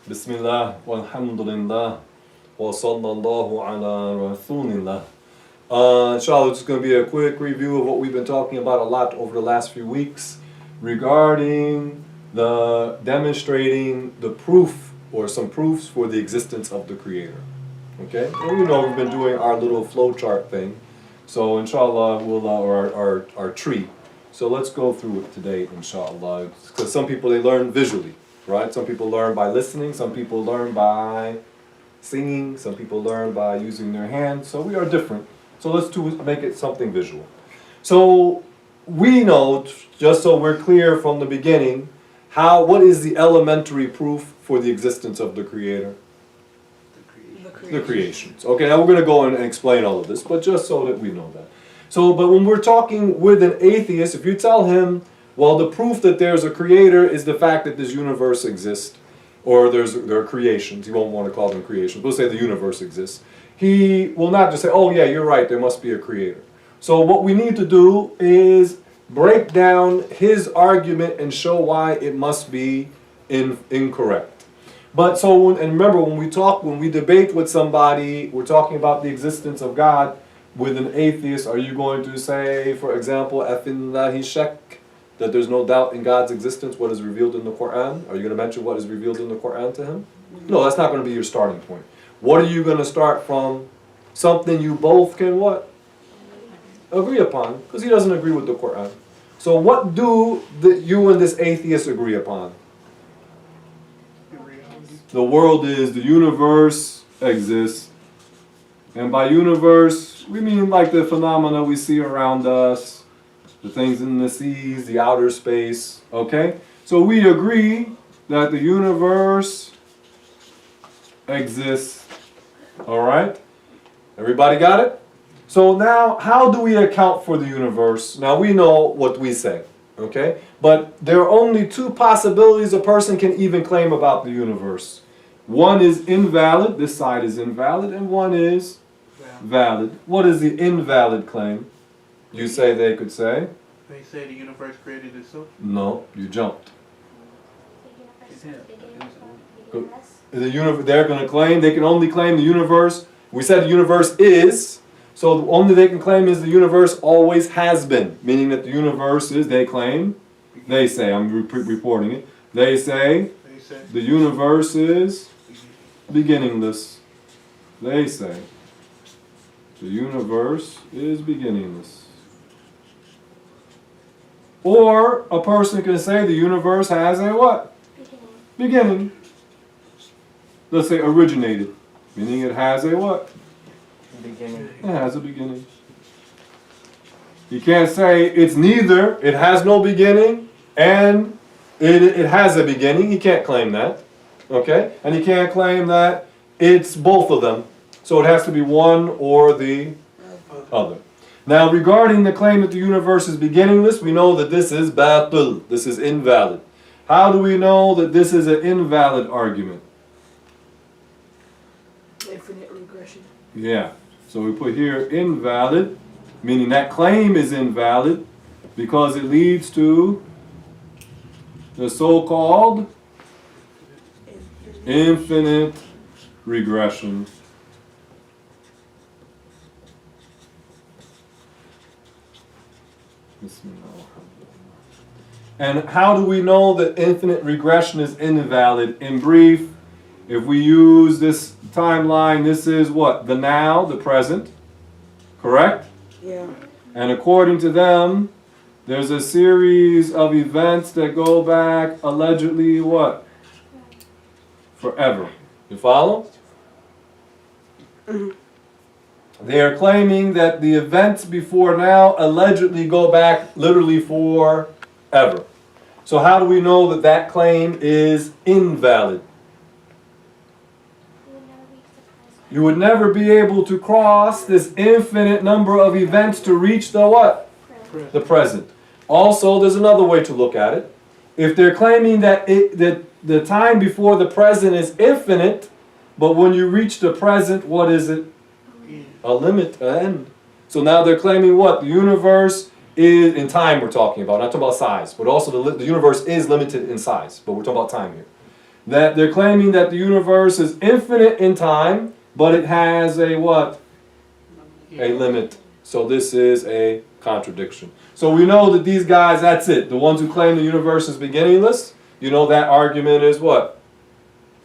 Bismillah, walhamdulillah, wa sallallahu ala rasulillah. Inshallah, it's going to be a quick review of what we've been talking about a lot over the last few weeks regarding the demonstrating the proof or some proofs for the existence of the Creator. Okay? And we've been doing our little flowchart thing. So inshallah, we'll our tree. So let's go through it today, inshallah. Because some people, they learn visually, right? Some people learn by listening. Some people learn by singing. Some people learn by using their hands. So we are different. So let's make it something visual. So we know, just so we're clear from the beginning, what is the elementary proof for the existence of the Creator? The creations. Okay, now we're going to go and explain all of this, but just so that we know that. So, but when we're talking with an atheist, if you tell him, well, the proof that there's a Creator is the fact that this universe exists, or there are creations, he won't want to call them creations, we'll say the universe exists. He will not just say, oh yeah, you're right, there must be a Creator. So what we need to do is break down his argument and show why it must be incorrect. But so, and remember, when we debate with somebody, we're talking about the existence of God with an atheist. Are you going to say, for example, afillahi shak, that there's no doubt in God's existence, what is revealed in the Quran? Are you going to mention what is revealed in the Quran to him? No, that's not going to be your starting point. What are you going to start from? Something you both can what? Agree upon, because he doesn't agree with the Quran. So what do you and this atheist agree upon? The world is, the universe exists. And by universe, we mean like the phenomena we see around us, the things in the seas, the outer space, okay? So we agree that the universe exists, all right? Everybody got it? So now, how do we account for the universe? Now we know what we say, okay? But there are only two possibilities a person can even claim about the universe. One is invalid, this side is invalid, and one is valid. What is the invalid claim? You say they could say? They say the universe created itself? No, you jumped. They're going to claim, they can only claim the universe. We said the universe is, so the only they can claim is the universe always has been. Meaning that the universe is, they claim, they say, I'm reporting it, they say the universe is beginningless. They say the universe is beginningless. Or a person can say the universe has a what? Beginning. Let's say originated, meaning it has a what? Beginning. It has a beginning. You can't say it's neither, it has no beginning, and it has a beginning. He can't claim that. Okay? And he can't claim that it's both of them. So it has to be one or the other. Now regarding the claim that the universe is beginningless, we know that this is batil. This is invalid. How do we know that this is an invalid argument? Infinite regression. Yeah. So we put here invalid, meaning that claim is invalid because it leads to the so-called infinite regression. And how do we know that infinite regression is invalid? In brief, if we use this timeline, this is what? The now, the present, correct? Yeah. And according to them, there's a series of events that go back allegedly what? Forever. You follow? They are claiming that the events before now allegedly go back literally forever. So how do we know that that claim is invalid? You would never be able to cross this infinite number of events to reach the what? The present. Also, there's another way to look at it. If they're claiming that the time before the present is infinite, but when you reach the present, what is it? A limit, an end. So now they're claiming what? The universe is, in time we're talking about, not talking about size, but also the universe is limited in size, but we're talking about time here. That they're claiming that the universe is infinite in time, but it has a what? A limit. So this is a contradiction. So we know that these guys, that's it. The ones who claim the universe is beginningless, you know that argument is what?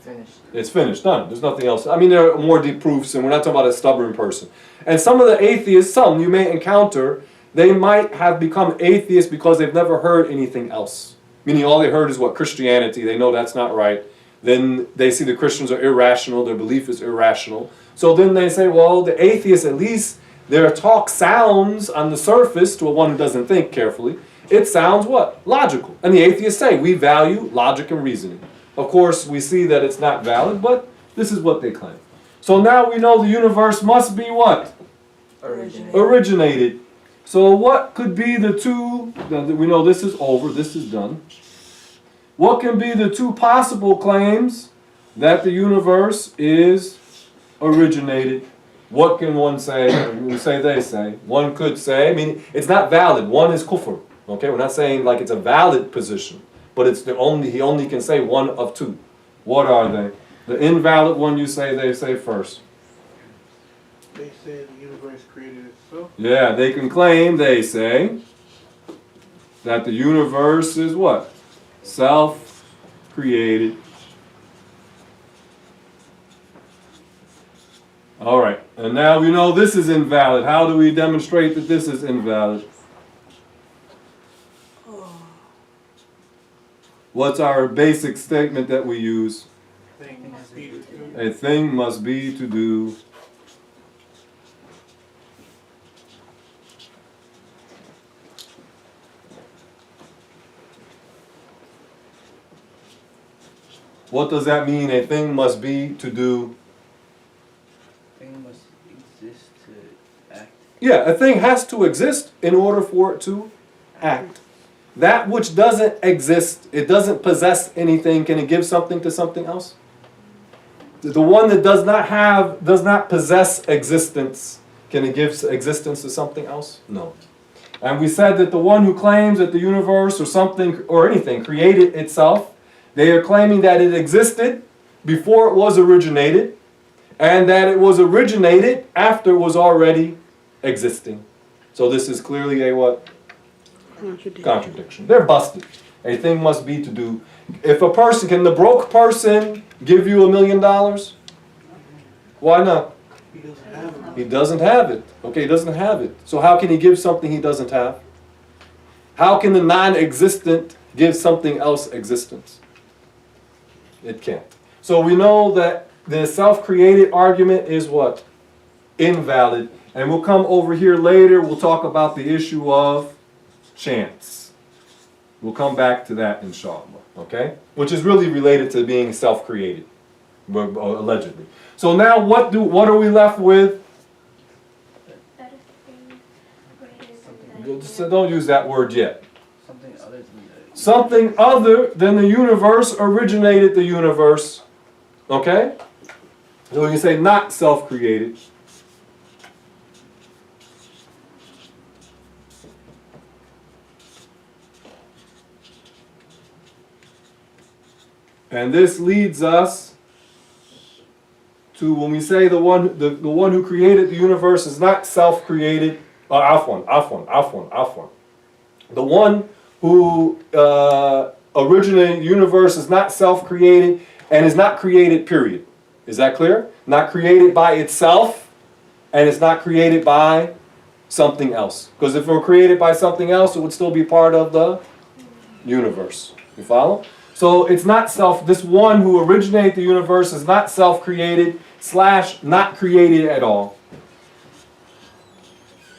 Finished. It's finished, done. There's nothing else. I mean, there are more deep proofs, and we're not talking about a stubborn person. And some of the atheists, some you may encounter, they might have become atheists because they've never heard anything else. Meaning all they heard is what? Christianity. They know that's not right. Then they see the Christians are irrational. Their belief is irrational. So then they say, well, the atheists, at least their talk sounds on the surface, to a one who doesn't think carefully, it sounds what? Logical. And the atheists say, we value logic and reasoning. Of course, we see that it's not valid, but this is what they claim. So now we know the universe must be what? Originated. So what could be the two, we know this is over, this is done. What can be the two possible claims that the universe is originated? What can one say? We say they say. One could say, I mean, it's not valid. One is kufr. Okay, we're not saying like it's a valid position, but it's the only, he only can say one of two. What are they? The invalid one you say, they say first. They say the universe created itself. Yeah, they can claim, they say, that the universe is what? Self-created. All right, and now we know this is invalid. How do we demonstrate that this is invalid? What's our basic statement that we use? Thing must be to do. A thing must be to do. What does that mean? A thing must be to do. Thing must exist to act. Yeah, a thing has to exist in order for it to act. That which doesn't exist, it doesn't possess anything, can it give something to something else? The one that does not possess existence, can it give existence to something else? No. And we said that the one who claims that the universe or something or anything created itself, they are claiming that it existed before it was originated, and that it was originated after it was already existing. So this is clearly a what? Contradiction. They're busted. A thing must be to do. If a person, can the broke person give you $1 million? Why not? He doesn't have it. He doesn't have it. Okay, he doesn't have it. So how can he give something he doesn't have? How can the non-existent give something else existence? It can't. So we know that the self-created argument is what? Invalid. And we'll come over here later, we'll talk about the issue of chance. We'll come back to that inshallah, okay? Which is really related to being self-created, allegedly. So now what are we left with? Don't use that word yet. Something other than the Something other than the universe originated the universe. Okay? So we can say not self-created. And this leads us to when we say the one who created the universe is not self-created. Afwan. The one who originated the universe is not self-created and is not created, period. Is that clear? Not created by itself, and it's not created by something else. Because if it were created by something else, it would still be part of the universe. You follow? So it's not this one who originated the universe is not self-created / not created at all.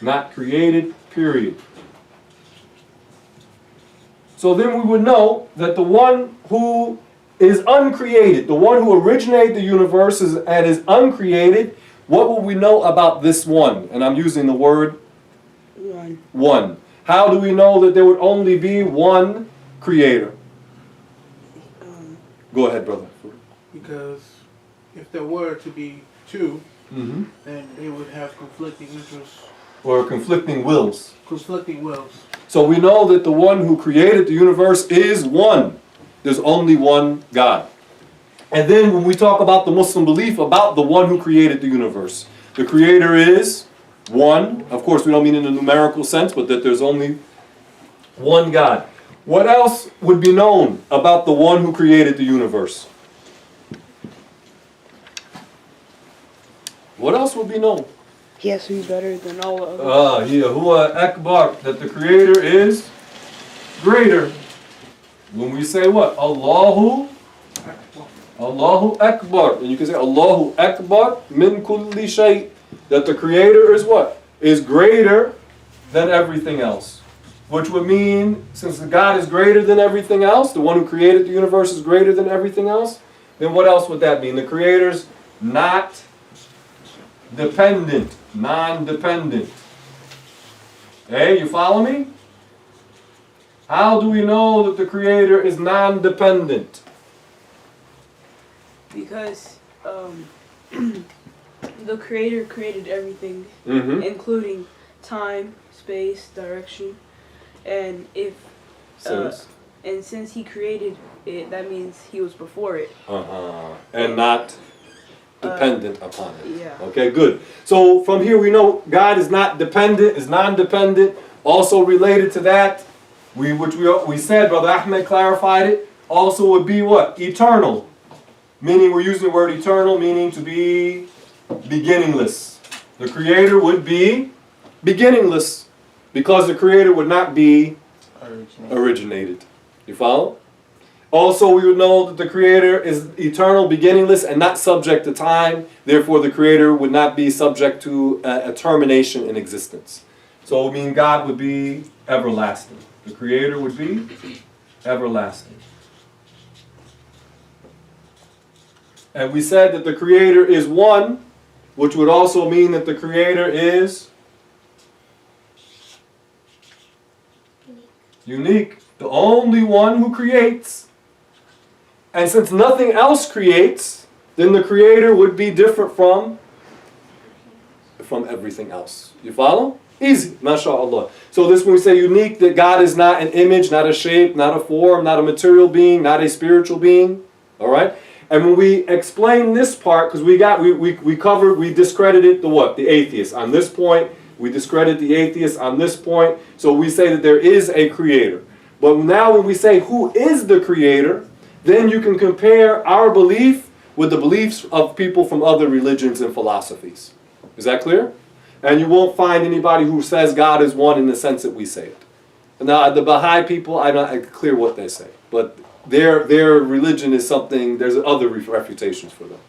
Not created, period. So then we would know that the one who is uncreated, the one who originated the universe and is uncreated, what will we know about this one? And I'm using the word one. How do we know that there would only be one creator? Go ahead, brother. Because if there were to be two, Mm-hmm. then they would have conflicting interests, Or conflicting wills. conflicting wills. So we know that the one who created the universe is one. There's only one God. And then when we talk about the Muslim belief about the one who created the universe, the creator is one. Of course, we don't mean in a numerical sense, but that there's only one God. What else would be known about the one who created the universe? What else would be known? He has to be better than all the others. Huwa Akbar, that the creator is greater. When we say what? Allahu Akbar. And you can say Allahu Akbar min kulli shay. That the creator is what? Is greater than everything else. Which would mean, since God is greater than everything else, the one who created the universe is greater than everything else, then what else would that mean? The creator's not dependent, non-dependent. Hey, you follow me? How do we know that the creator is non-dependent? Because the creator created everything, Mm-hmm. including time, space, direction, and if since he created it, that means he was before it. And not dependent upon it. Yeah. Okay, good. So from here we know God is not dependent, is non-dependent. Also related to that, we said, Brother Ahmed clarified it, also would be what? Eternal. Meaning we're using the word eternal, meaning to be beginningless. The creator would be beginningless because the creator would not be originated. You follow? Also, we would know that the creator is eternal, beginningless, and not subject to time. Therefore, the creator would not be subject to a termination in existence. So it would mean God would be everlasting. The creator would be everlasting. And we said that the creator is one, which would also mean that the creator is unique. The only one who creates. And since nothing else creates, then the creator would be different from everything else. You follow? Easy, mashallah. So this when we say unique, that God is not an image, not a shape, not a form, not a material being, not a spiritual being. All right? And when we explain this part, because we discredited the what? The atheist. On this point, we discredit the atheist on this point. So we say that there is a creator. But now when we say who is the creator, then you can compare our belief with the beliefs of people from other religions and philosophies. Is that clear? And you won't find anybody who says God is one in the sense that we say it. Now, the Baha'i people, I'm not clear what they say. But their religion is something, there's other refutations for them.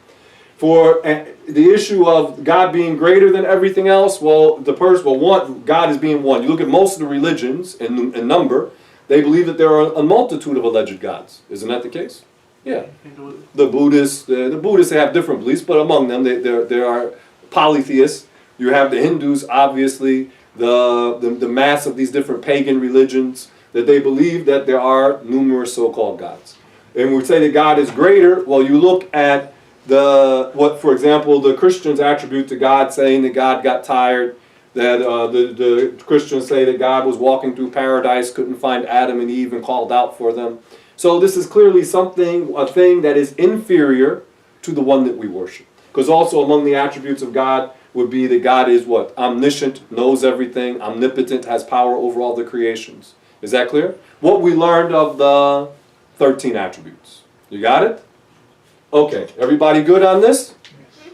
For the issue of God being greater than everything else, God is being one. You look at most of the religions in number, they believe that there are a multitude of alleged gods. Isn't that the case? Yeah. The Buddhists they have different beliefs, but among them there are polytheists. You have the Hindus, obviously, the mass of these different pagan religions, that they believe that there are numerous so-called gods. And we say that God is greater. Well, you look at for example, the Christians attribute to God, saying that God got tired, that the Christians say that God was walking through paradise, couldn't find Adam and Eve, and called out for them. So this is clearly a thing that is inferior to the one that we worship. Because also among the attributes of God would be that God is what? Omniscient, knows everything, omnipotent, has power over all the creations. Is that clear? What we learned of the 13 attributes. You got it? Okay, everybody good on this?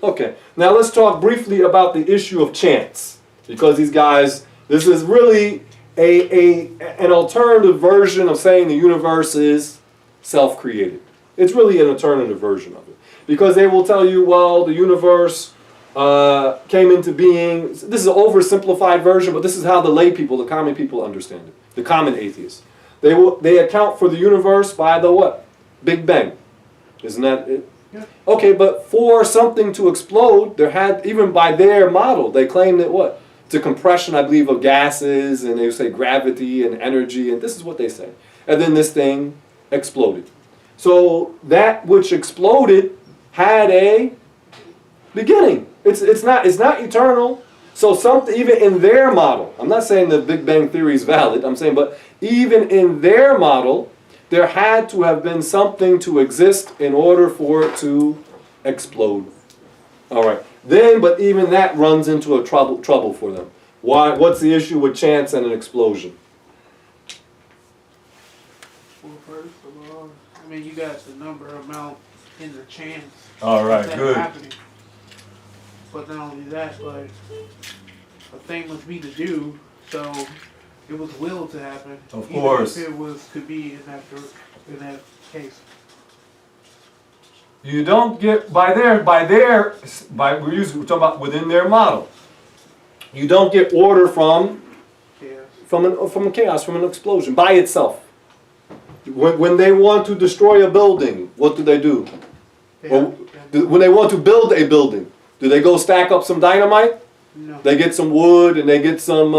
Okay, now let's talk briefly about the issue of chance. Because these guys, this is really an alternative version of saying the universe is self-created. It's really an alternative version of it. Because they will tell you, well, the universe came into being. This is an oversimplified version, but this is how the lay people, the common people understand it. The common atheists. They account for the universe by the what? Big Bang. Isn't that it? Yeah. Okay, but for something to explode, there had, even by their model, they claim that what? It's a compression, I believe, of gases, and they say gravity and energy, and this is what they say. And then this thing exploded. So that which exploded had a beginning. It's not eternal. So something, even in their model, I'm not saying the Big Bang Theory is valid, I'm saying, but even in their model, There had to have been something to exist in order for it to explode. All right. Then, but even that runs into a trouble for them. Why? What's the issue with chance and an explosion? Well, first of all, I mean, you got the number amount in the chance. All right, of that good. happening. But not only that, but a thing must be to do, so it was willed to happen. Of even course. If it was to be in that case. You don't get we're talking about within their model. You don't get order from a chaos, from an explosion by itself. When they want to destroy a building, what do? When they want to build a building, do they go stack up some dynamite? No. They get some wood and they get some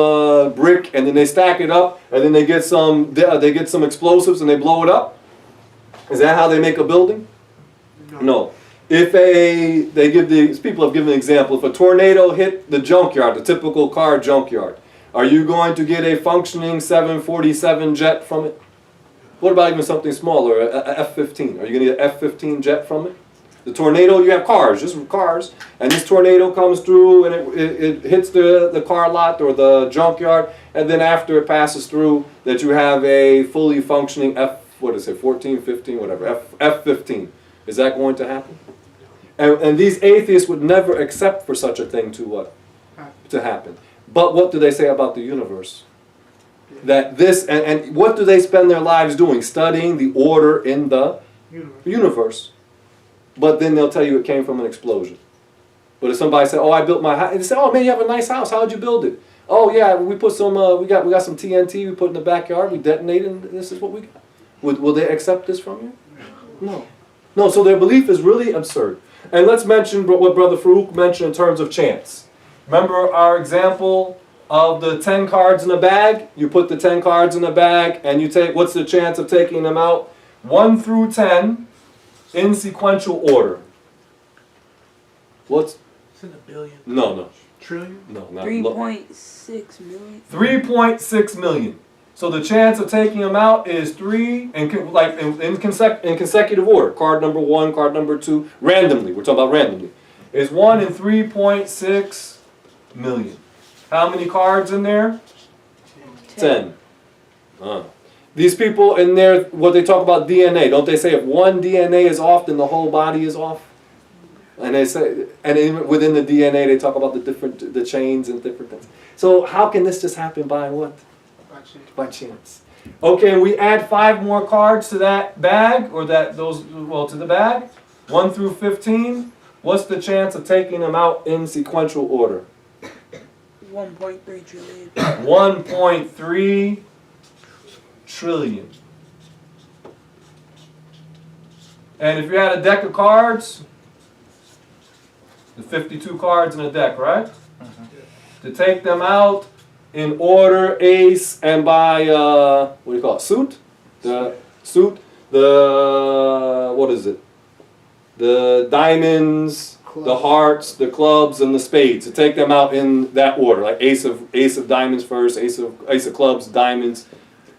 brick and then they stack it up and then they get some explosives and they blow it up. Is that how they make a building? No. If people have given an example. If a tornado hit the junkyard, the typical car junkyard, are you going to get a functioning 747 jet from it? What about even something smaller, a F-15? Are you going to get an F-15 jet from it? The tornado, you have cars, just cars, and this tornado comes through and it hits the car lot or the junkyard, and then after it passes through, that you have a fully functioning F-15, whatever, F-15. Is that going to happen? And these atheists would never accept for such a thing to happen. But what do they say about the universe? That this, and what do they spend their lives doing? Studying the order in the universe. But then they'll tell you it came from an explosion. But if somebody said, "Oh, I built my house," and they say, "Oh man, you have a nice house. How'd you build it?" "Oh yeah, we put some, we got some TNT we put in the backyard. We detonated, and this is what we got." Will they accept this from you? No. No. So their belief is really absurd. And let's mention what Brother Farouk mentioned in terms of chance. Remember our example of the 10 cards in a bag? You put the 10 cards in a bag, and you take. What's the chance of taking them out? 1 through 10. In sequential order. What's? It's in a billion. No. Trillion? No, not 3.6 million. 3.6 million. So the chance of taking them out is 3, in consecutive order. Card number 1, card number 2, randomly. We're talking about randomly. Is 1 in 3.6 million. How many cards in there? 10. These people in there, what they talk about DNA, don't they say if one DNA is off, then the whole body is off? And they say, and even within the DNA, they talk about the chains and different things. So how can this just happen by what? By chance. Okay, we add 5 more cards to that bag, or to the bag. 1 through 15. What's the chance of taking them out in sequential order? 1.3 trillion. 1.3 trillion. And if you had a deck of cards, the 52 cards in a deck, right? To take them out in order, ace, and by what do you call it? Suit? The suit. What is it? The diamonds, the hearts, the clubs, and the spades. To take them out in that order, like ace of diamonds first, ace of clubs, diamonds,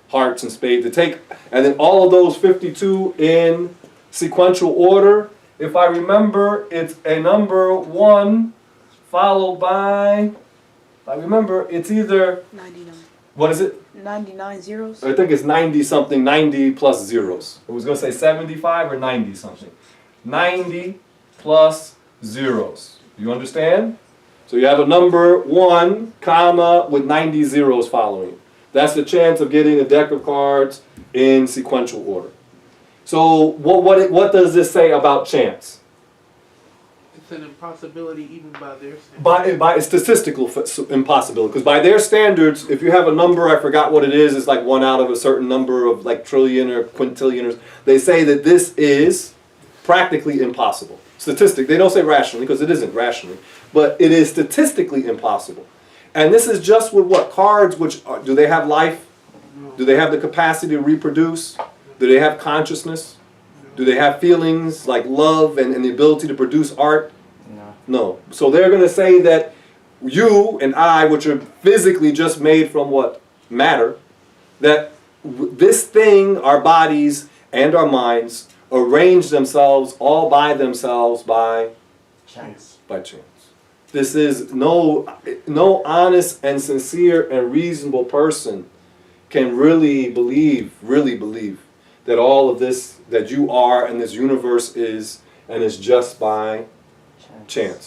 hearts, and spades. To take, and then all of those 52 in sequential order. If I remember, it's a number 1 followed by. If I remember, it's either 99. What is it? 99 zeros. I think it's 90 something, 90 plus zeros. I was going to say 75 or 90 something. 90 plus zeros. You understand? So you have a number 1, comma, with 90 zeros following it. That's the chance of getting a deck of cards in sequential order. So what does this say about chance? It's an impossibility even by their standards. By a statistical impossibility. Because by their standards, if you have a number, I forgot what it is, it's like 1 out of a certain number of like trillion or quintillion. They say that this is practically impossible. They don't say rationally, because it isn't rationally, but it is statistically impossible. And this is just with what? Cards, do they have life? No. Do they have the capacity to reproduce? Do they have consciousness? Do they have feelings like love and the ability to produce art? No. So they're going to say that you and I, which are physically just made from what? Matter, that this thing, our bodies and our minds, arrange themselves all by themselves by Chance. chance. This is no honest and sincere and reasonable person can really believe that all of this that you are and this universe is and is just by chance.